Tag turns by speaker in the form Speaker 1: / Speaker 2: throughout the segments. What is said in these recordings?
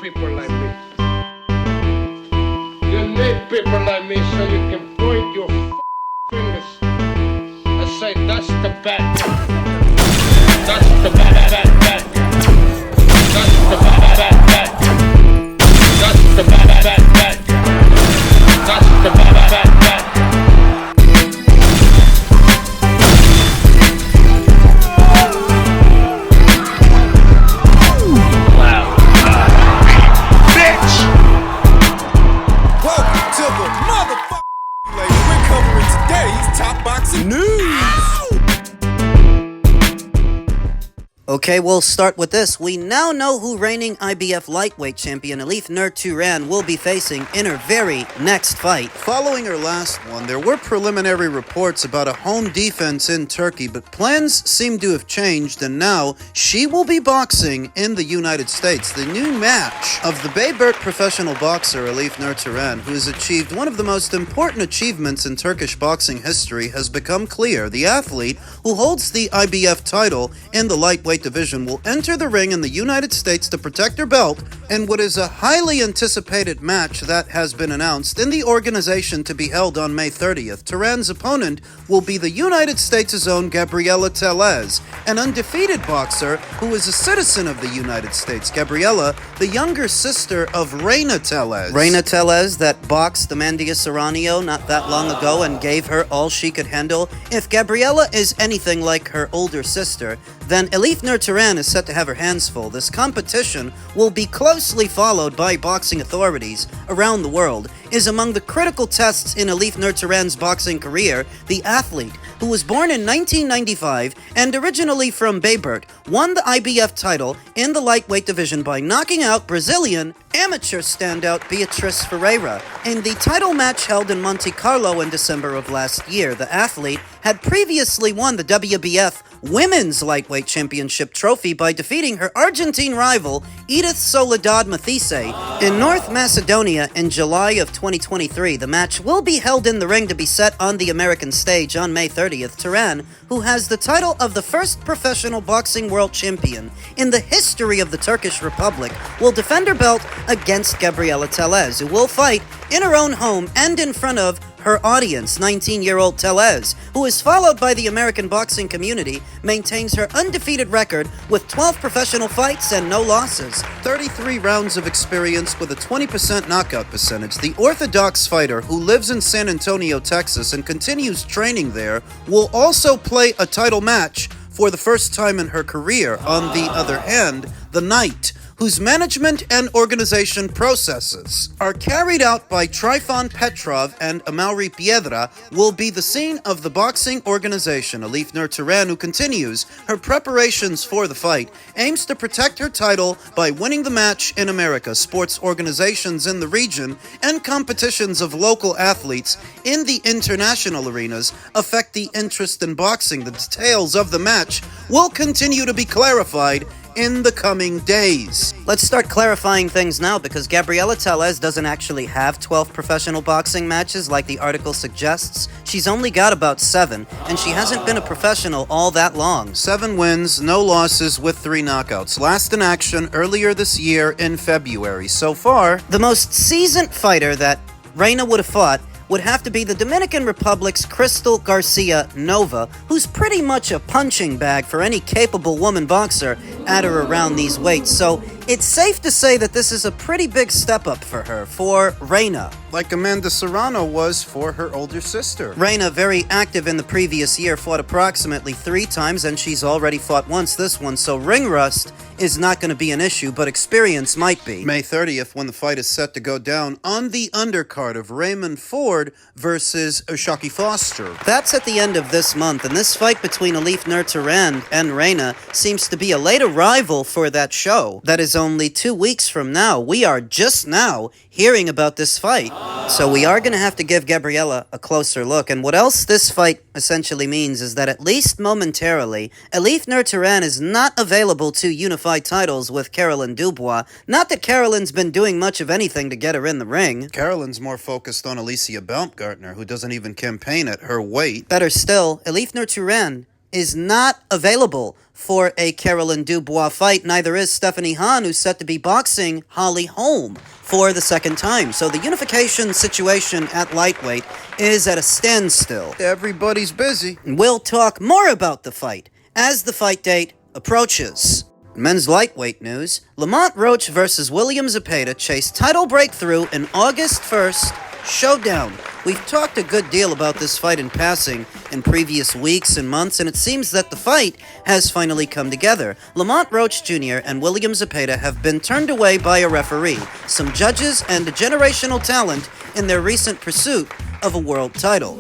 Speaker 1: people like me. You need people like me so you can point your fingers and say, that's the bad guy. That's the bad guy. That's the bad guy. That's the bad guy. That's the bad guy.
Speaker 2: Okay, we'll start with this. We now know who reigning IBF lightweight champion Elif Nur Turhan will be facing in her very next fight.
Speaker 3: Following her last one, there were preliminary reports about a home defense in Turkey, but plans seem to have changed, and now she will be boxing in the United States. The new match of the Bayburt professional boxer Elif Nur Turhan, who has achieved one of the most important achievements in Turkish boxing history, has become clear. The athlete, who holds the IBF title in the lightweight division, will enter the ring in the United States to protect her belt in what is a highly anticipated match that has been announced in the organization to be held on May 30th. Turhan's opponent will be the United States' own Gabriela Tellez, an undefeated boxer who is a citizen of the United States. Gabriela, the younger sister of Reina Tellez.
Speaker 2: Reina Tellez that boxed Amandia Serrano not that long ago and gave her all she could handle. If Gabriela is anything like her older sister, then Elif Nur Turhan is set to have her hands full. This competition will be closely followed by boxing authorities around the world. Is among the critical tests in Elif Nur Turhan's boxing career. The athlete, who was born in 1995 and originally from Bayburt, won the IBF title in the lightweight division by knocking out Brazilian amateur standout Beatriz Ferreira in the title match held in Monte Carlo in December of last year. The athlete had previously won the WBF Women's Lightweight Championship trophy by defeating her Argentine rival Edith Soledad Matisse in North Macedonia in July of 2023. The match will be held in the ring to be set on the American stage on May 30th. Turhan, who has the title of the first professional boxing world champion in the history of the Turkish Republic, will defend her belt against Gabriela Tellez, who will fight in her own home and in front of her audience. 19-year-old Tellez, who is followed by the American boxing community, maintains her undefeated record with 12 professional fights and no losses.
Speaker 3: 33 rounds of experience with a 20% knockout percentage. The orthodox fighter, who lives in San Antonio, Texas, and continues training there, will also play a title match for the first time in her career. On the other hand, the Knight, whose management and organization processes are carried out by Trifon Petrov and Amaury Piedra, will be the scene of the boxing organization. Elif Nur Turhan, who continues her preparations for the fight, aims to protect her title by winning the match in America. Sports organizations in the region and competitions of local athletes in the international arenas affect the interest in boxing. The details of the match will continue to be clarified in the coming days.
Speaker 2: Let's start clarifying things now, because Gabriela Tellez doesn't actually have 12 professional boxing matches like the article suggests. She's only got about 7, and she hasn't been a professional all that long.
Speaker 3: 7 wins, no losses with 3 knockouts. Last in action earlier this year in February. So far,
Speaker 2: the most seasoned fighter that Reina would have fought would have to be the Dominican Republic's Crystal Garcia Nova, who's pretty much a punching bag for any capable woman boxer at or around these weights. So it's safe to say that this is a pretty big step up for her, for Reina.
Speaker 3: Like Amanda Serrano was for her older sister.
Speaker 2: Reina, very active in the previous year, fought approximately 3 times, and she's already fought once this one, so ring rust is not going to be an issue, but experience might be.
Speaker 3: May 30th, when the fight is set to go down on the undercard of Raymond Ford versus Shaki Foster.
Speaker 2: That's at the end of this month, and this fight between Elif Nur Turhan and Reina seems to be a late arrival for that show. That is only 2 weeks from now. We are just now hearing about this fight. So we are going to have to give Gabriela a closer look. And what else this fight essentially means is that, at least momentarily, Elif Nur Turhan is not available to unify titles with Caroline Dubois. Not that Caroline's been doing much of anything to get her in the ring.
Speaker 3: Caroline's more focused on Alicia Baumgartner, who doesn't even campaign at her weight.
Speaker 2: Better still, Elif Nur Turhan is not available for a Caroline Dubois fight. Neither is Stephanie Han, who's set to be boxing Holly Holm for the second time. So the unification situation at lightweight is at a standstill.
Speaker 3: Everybody's busy.
Speaker 2: We'll talk more about the fight as the fight date approaches. Men's lightweight news, Lamont Roach versus William Zepeda chase title breakthrough in August 1st showdown. We've talked a good deal about this fight in passing in previous weeks and months, and it seems that the fight has finally come together. Lamont Roach Jr. and William Zepeda have been turned away by a referee, some judges, and a generational talent in their recent pursuit of a world title.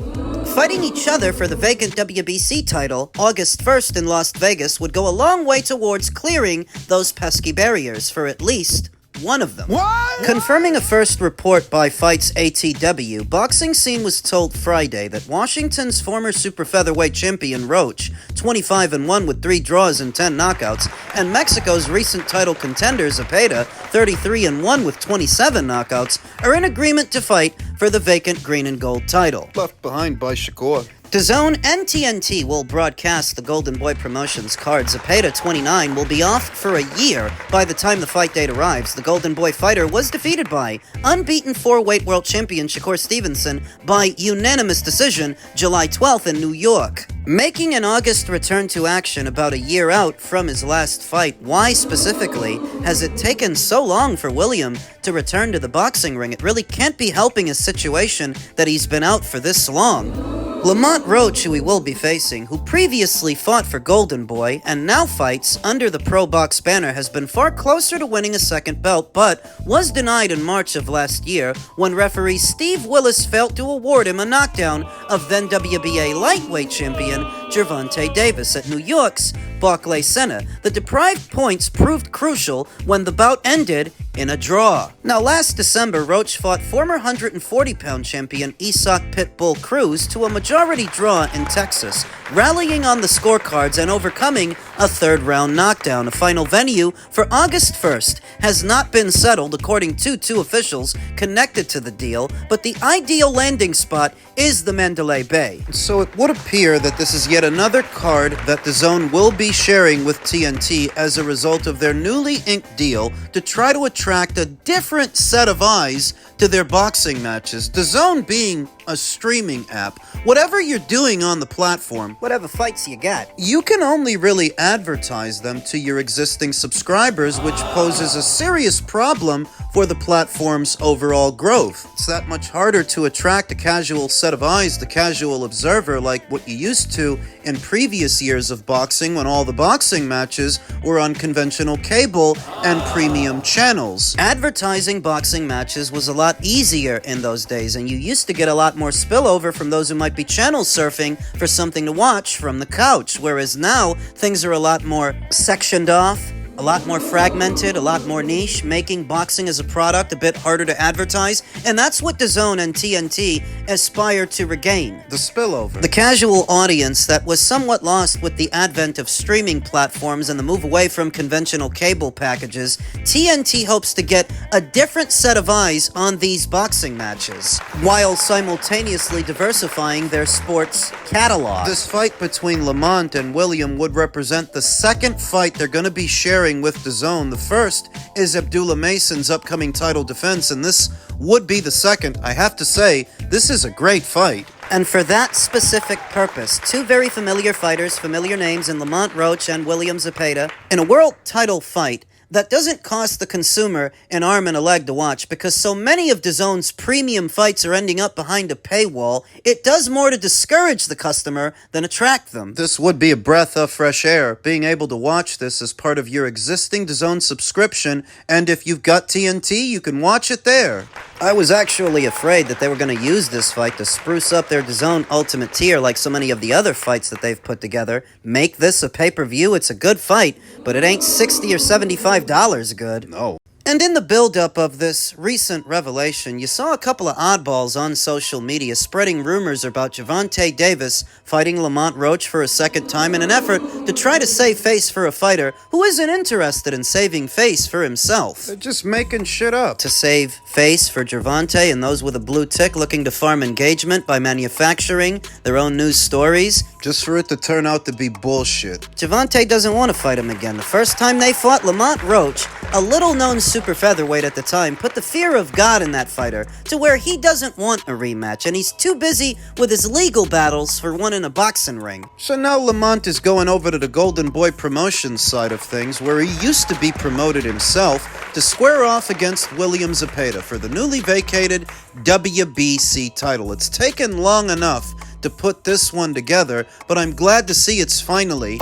Speaker 2: Fighting each other for the vacant WBC title August 1st in Las Vegas would go a long way towards clearing those pesky barriers for at least one of them.
Speaker 3: What?
Speaker 2: Confirming a first report by Fights ATW, Boxing Scene was told Friday that Washington's former super featherweight champion Roach, 25-1 with 3 draws and 10 knockouts, and Mexico's recent title contender Zepeda, 33-1 with 27 knockouts, are in agreement to fight for the vacant green and gold title.
Speaker 3: Left behind by Shakur.
Speaker 2: DAZN and TNT will broadcast the Golden Boy Promotions card. Zepeda, 29, will be off for a year by the time the fight date arrives. The Golden Boy fighter was defeated by unbeaten 4-weight world champion Shakur Stevenson by unanimous decision July 12th in New York. Making an August return to action about a year out from his last fight, why specifically has it taken so long for William to return to the boxing ring? It really can't be helping his situation that he's been out for this long. Lamont Roach, who he will be facing, who previously fought for Golden Boy and now fights under the Pro Box banner, has been far closer to winning a second belt, but was denied in March of last year when referee Steve Willis failed to award him a knockdown of then WBA lightweight champion Gervonta Davis at New York's Barclays Center. The deprived points proved crucial when the bout ended in a draw. Now, last December, Roach fought former 140-pound champion Isak Pitbull Cruz to a majority draw in Texas, rallying on the scorecards and overcoming a third-round knockdown. A final venue for August 1st has not been settled, according to 2 officials connected to the deal, but the ideal landing spot is the Mandalay Bay.
Speaker 3: So it would appear that this is yet another card that DAZN will be sharing with TNT as a result of their newly inked deal to try to attract a different set of eyes to their boxing matches. DAZN being a streaming app, whatever you're doing on the platform,
Speaker 2: Whatever fights you got.
Speaker 3: you can only really advertise them to your existing subscribers, which poses a serious problem for the platform's overall growth. It's that much harder to attract a casual set of eyes, the casual observer, like what you used to in previous years of boxing when all the boxing matches were on conventional cable and premium channels.
Speaker 2: Advertising boxing matches was a lot easier in those days, and you used to get a lot more spillover from those who might be channel surfing for something to watch from the couch, whereas now things are a lot more sectioned off, a lot more fragmented, a lot more niche, making boxing as a product a bit harder to advertise, and that's what DAZN and TNT aspire to regain.
Speaker 3: The spillover.
Speaker 2: The casual audience that was somewhat lost with the advent of streaming platforms and the move away from conventional cable packages, TNT hopes to get a different set of eyes on these boxing matches, while simultaneously diversifying their sports catalog.
Speaker 3: This fight between Lamont and William would represent the second fight they're going to be sharing with DAZN. The first is Abdullah Mason's upcoming title defense, and this would be the second. I have to say, this is a great fight.
Speaker 2: And for that specific purpose, 2 very familiar fighters, familiar names in Lamont Roach and William Zepeda, in a world title fight that doesn't cost the consumer an arm and a leg to watch, because so many of DAZN's premium fights are ending up behind a paywall. It does more to discourage the customer than attract them.
Speaker 3: This would be a breath of fresh air, being able to watch this as part of your existing DAZN subscription, and if you've got TNT, you can watch it there.
Speaker 2: I was actually afraid that they were going to use this fight to spruce up their DAZN Ultimate tier like so many of the other fights that they've put together. Make this a pay-per-view, it's a good fight, but it ain't $60 or $75 good.
Speaker 3: No.
Speaker 2: And in the build-up of this recent revelation, you saw a couple of oddballs on social media spreading rumors about Gervonta Davis fighting Lamont Roach for a second time in an effort to try to save face for a fighter who isn't interested in saving face for himself.
Speaker 3: They're just making shit up.
Speaker 2: To save face for Gervonta and those with a blue tick looking to farm engagement by manufacturing their own news stories.
Speaker 3: Just for it to turn out to be bullshit.
Speaker 2: Gervonta doesn't want to fight him again. The first time they fought, Lamont Roach, a little-known super featherweight at the time, put the fear of God in that fighter to where he doesn't want a rematch, and he's too busy with his legal battles for one in a boxing ring.
Speaker 3: So now Lamont is going over to the Golden Boy Promotions side of things, where he used to be promoted himself, to square off against William Zepeda for the newly vacated WBC title. It's taken long enough to put this one together, but I'm glad to see it's finally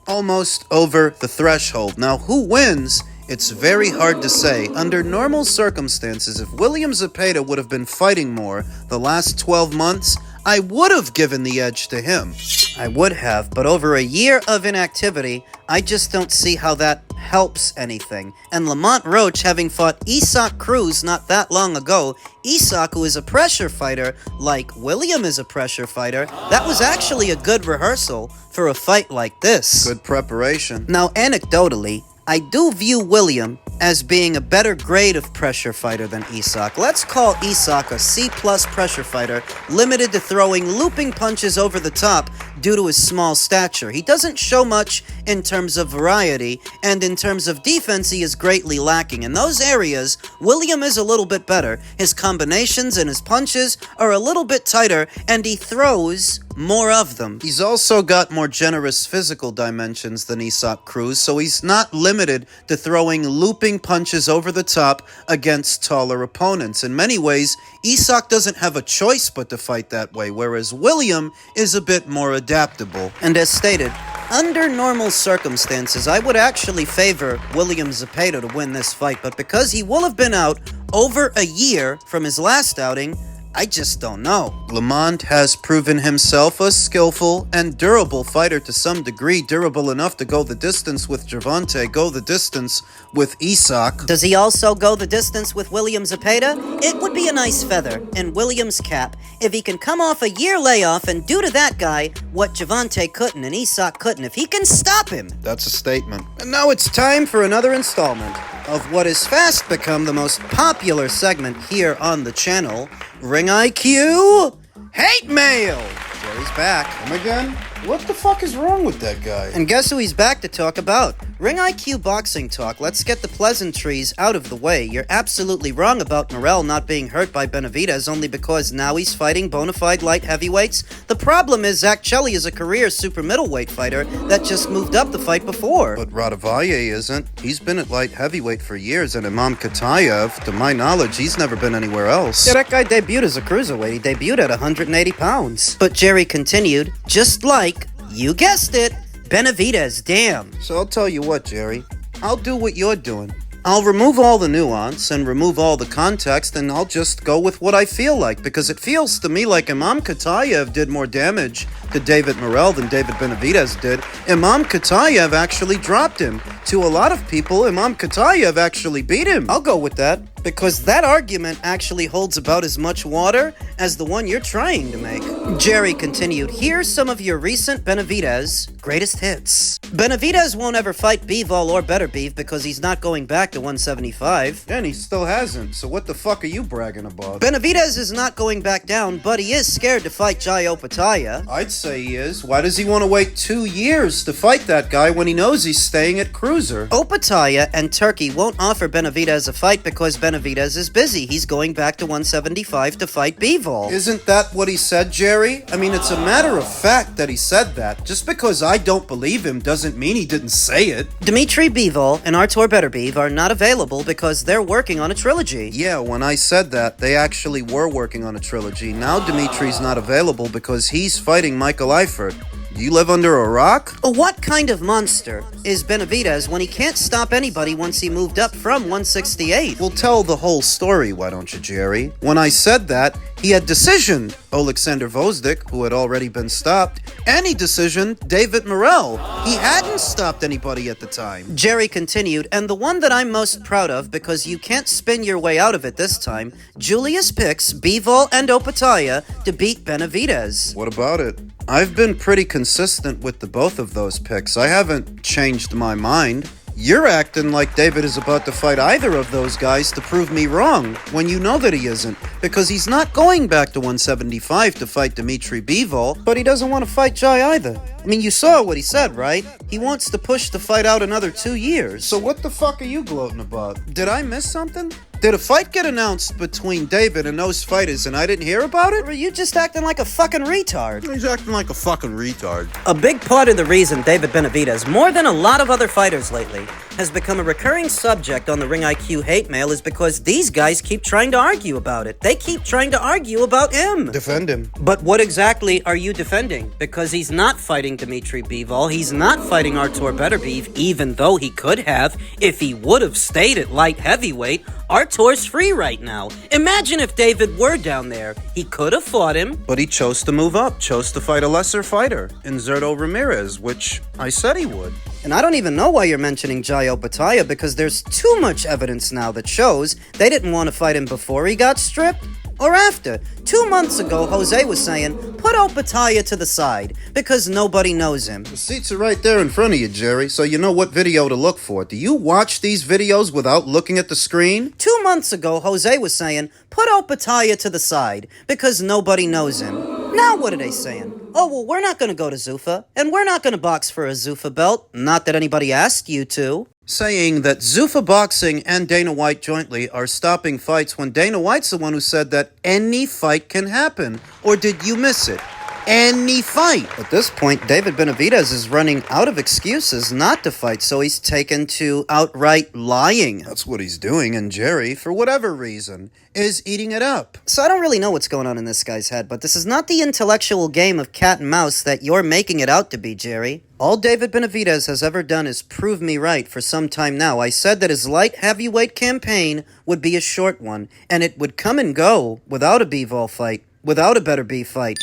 Speaker 3: almost over the threshold. Now, who wins? It's very hard to say. Under normal circumstances, if William Zepeda would have been fighting more the last 12 months, I would have given the edge to him.
Speaker 2: I would have, but over a year of inactivity, I just don't see how that helps anything. And Lamont Roach, having fought Isaac Cruz not that long ago, Isaac, who is a pressure fighter, like William is a pressure fighter, that was actually a good rehearsal for a fight like this.
Speaker 3: Good preparation.
Speaker 2: Now, anecdotally, I do view William as being a better grade of pressure fighter than Isaac. Let's call Isaac a C-plus pressure fighter, limited to throwing looping punches over the top due to his small stature. He doesn't show much in terms of variety, and in terms of defense, he is greatly lacking. In those areas, William is a little bit better. His combinations and his punches are a little bit tighter, and he throws more of them.
Speaker 3: He's also got more generous physical dimensions than Isaac Cruz, so he's not limited to throwing looping punches over the top against taller opponents. In many ways, Isaac doesn't have a choice but to fight that way, whereas William is a bit more adaptable.
Speaker 2: And as stated, under normal circumstances, I would actually favor William Zepeda to win this fight, but because he will have been out over a year from his last outing, I just don't know.
Speaker 3: Lamont has proven himself a skillful and durable fighter to some degree, durable enough to go the distance with Gervonta, go the distance with Isaac.
Speaker 2: Does he also go the distance with William Zepeda? It would be a nice feather in William's cap if he can come off a year layoff and do to that guy what Gervonta couldn't and Isaac couldn't, if he can stop him.
Speaker 3: That's a statement.
Speaker 2: And now it's time for another installment of what has fast become the most popular segment here on the channel, Ring IQ Hate Mail. Jerry's back.
Speaker 3: Him again? What the fuck is wrong with that guy?
Speaker 2: And guess who he's back to talk about? Ring IQ boxing talk. Let's get the pleasantries out of the way. You're absolutely wrong about Morrell not being hurt by Benavidez only because now he's fighting bona fide light heavyweights. The problem is Zach Chelly is a career super middleweight fighter that just moved up the fight before.
Speaker 3: But Radavalle isn't. He's been at light heavyweight for years, and Imam Katayev, to my knowledge, he's never been anywhere else.
Speaker 2: Yeah, that guy debuted as a cruiserweight. He debuted at 180 pounds. But Jerry continued, just like, you guessed it, Benavidez, damn.
Speaker 3: So I'll tell you what, Jerry. I'll do what you're doing. I'll remove all the nuance and remove all the context, and I'll just go with what I feel like, because it feels to me like Imam Katayev did more damage to David Morrell than David Benavidez did. Imam Katayev actually dropped him. To a lot of people, Imam Katayev actually beat him.
Speaker 2: I'll go with that, because that argument actually holds about as much water as the one you're trying to make. Jerry continued, here's some of your recent Benavidez greatest hits. Benavidez won't ever fight Bivol or Better Beef because he's not going back to 175.
Speaker 3: And he still hasn't, so what the fuck are you bragging about?
Speaker 2: Benavidez is not going back down, but he is scared to fight Jai Opetaia.
Speaker 3: I'd say he is. Why does he want to wait 2 years to fight that guy when he knows he's staying at cruiser?
Speaker 2: Opetaia and Turkey won't offer Benavidez a fight because Benavidez is busy. He's going back to 175 to fight Bivol.
Speaker 3: Isn't that what he said, Jerry? I mean, it's a matter of fact that he said that. Just because I don't believe him doesn't mean he didn't say it.
Speaker 2: Dmitry Bivol and Artur Beterbiev are not available because they're working on a trilogy.
Speaker 3: Yeah, when I said that, they actually were working on a trilogy. Now Dimitri's not available because he's fighting Michael Eifert. Do you live under a rock?
Speaker 2: What kind of monster is Benavidez when he can't stop anybody once he moved up from 168?
Speaker 3: Well, tell the whole story, why don't you, Jerry? When I said that, He had decision, Alexander Vozdik, who had already been stopped. Any decision, David Morrell. He hadn't stopped anybody at the time.
Speaker 2: Jerry continued, and the one that I'm most proud of, because you can't spin your way out of it this time, Julius picks Bivol and Opataya to beat Benavidez.
Speaker 3: What about it? I've been pretty consistent with the both of those picks. I haven't changed my mind. You're acting like David is about to fight either of those guys to prove me wrong, when you know that he isn't, because he's not going back to 175 to fight Dmitry Bivol, but he doesn't want to fight Jai either. I mean, you saw what he said, right? He wants to push the fight out another 2 years. So what the fuck are you gloating about? Did I miss something? Did a fight get announced between David and those fighters and I didn't hear about it?
Speaker 2: Or are you just acting like a fucking retard?
Speaker 3: He's acting like a fucking retard.
Speaker 2: A big part of the reason David Benavidez, more than a lot of other fighters lately, has become a recurring subject on the Ring IQ hate mail is because these guys keep trying to argue about it. They keep trying to argue about him.
Speaker 3: Defend him.
Speaker 2: But what exactly are you defending? Because he's not fighting Dmitry Bivol, he's not fighting Artur Beterbiev, even though he could have if he would have stayed at light heavyweight. Artur's free right now. Imagine if David were down there. He could have fought him.
Speaker 3: But he chose to move up, chose to fight a lesser fighter in Zerto Ramirez, which I said he would.
Speaker 2: And I don't even know why you're mentioning Jai Opataya, because there's too much evidence now that shows they didn't want to fight him before he got stripped or after. 2 months ago, Jose was saying, put Opataya to the side, because nobody knows him.
Speaker 3: The seats are right there in front of you, Jerry, so you know what video to look for. Do you watch these videos without looking at the screen?
Speaker 2: 2 months ago, Jose was saying, put Opataya to the side, because nobody knows him. Now what are they saying? Oh, well, we're not going to go to Zuffa, and we're not going to box for a Zuffa belt. Not that anybody asked you to.
Speaker 3: Saying that Zuffa Boxing and Dana White jointly are stopping fights when Dana White's the one who said that any fight can happen. Or did you miss it? Any fight.
Speaker 2: At this point, David Benavidez is running out of excuses not to fight, so he's taken to outright lying.
Speaker 3: That's what he's doing, and Jerry, for whatever reason, is eating it up.
Speaker 2: So I don't really know what's going on in this guy's head, but this is not the intellectual game of cat and mouse that you're making it out to be, Jerry. All David Benavidez has ever done is prove me right for some time now. I said that his light heavyweight campaign would be a short one, and it would come and go without a Bivol fight, without a Beterbiev fight.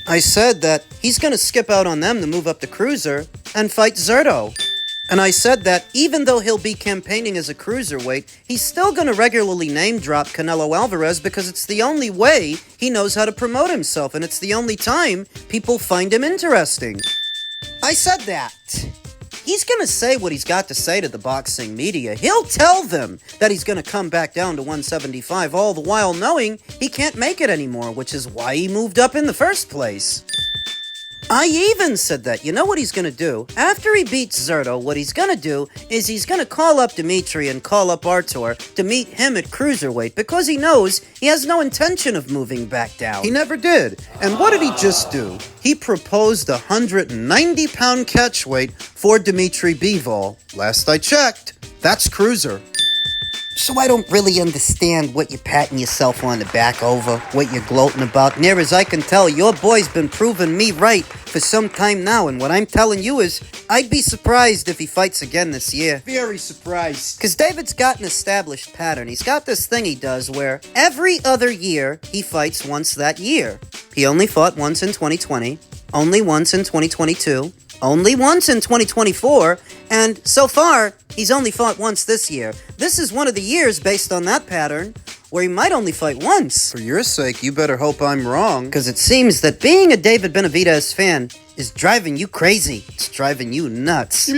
Speaker 2: I said that he's going to skip out on them to move up to cruiser and fight Zerto. And I said that even though he'll be campaigning as a cruiserweight, he's still going to regularly name drop Canelo Alvarez because it's the only way he knows how to promote himself, and it's the only time people find him interesting. I said that. He's going to say what he's got to say to the boxing media. He'll tell them that he's going to come back down to 175, all the while knowing he can't make it anymore, which is why he moved up in the first place. I even said that. You know what he's going to do? After he beats Zerto, what he's going to do is he's going to call up Dmitry and call up Artur to meet him at cruiserweight because he knows he has no intention of moving back down.
Speaker 3: He never did. And what did he just do? He proposed a 190-pound catchweight for Dmitry Bivol. Last I checked, that's cruiser.
Speaker 2: So I don't really understand what you're patting yourself on the back over, what you're gloating about. Near as I can tell, your boy's been proving me right for some time now, and what I'm telling you is, I'd be surprised if he fights again this year.
Speaker 3: Very surprised.
Speaker 2: Because David's got an established pattern. He's got this thing he does where every other year, he fights once that year. He only fought once in 2020, only once in 2022, only once in 2024, and so far, he's only fought once this year. This is one of the years, based on that pattern, where he might only fight once.
Speaker 3: For your sake, you better hope I'm wrong.
Speaker 2: Because it seems that being a David Benavidez fan is driving you crazy. It's driving you nuts.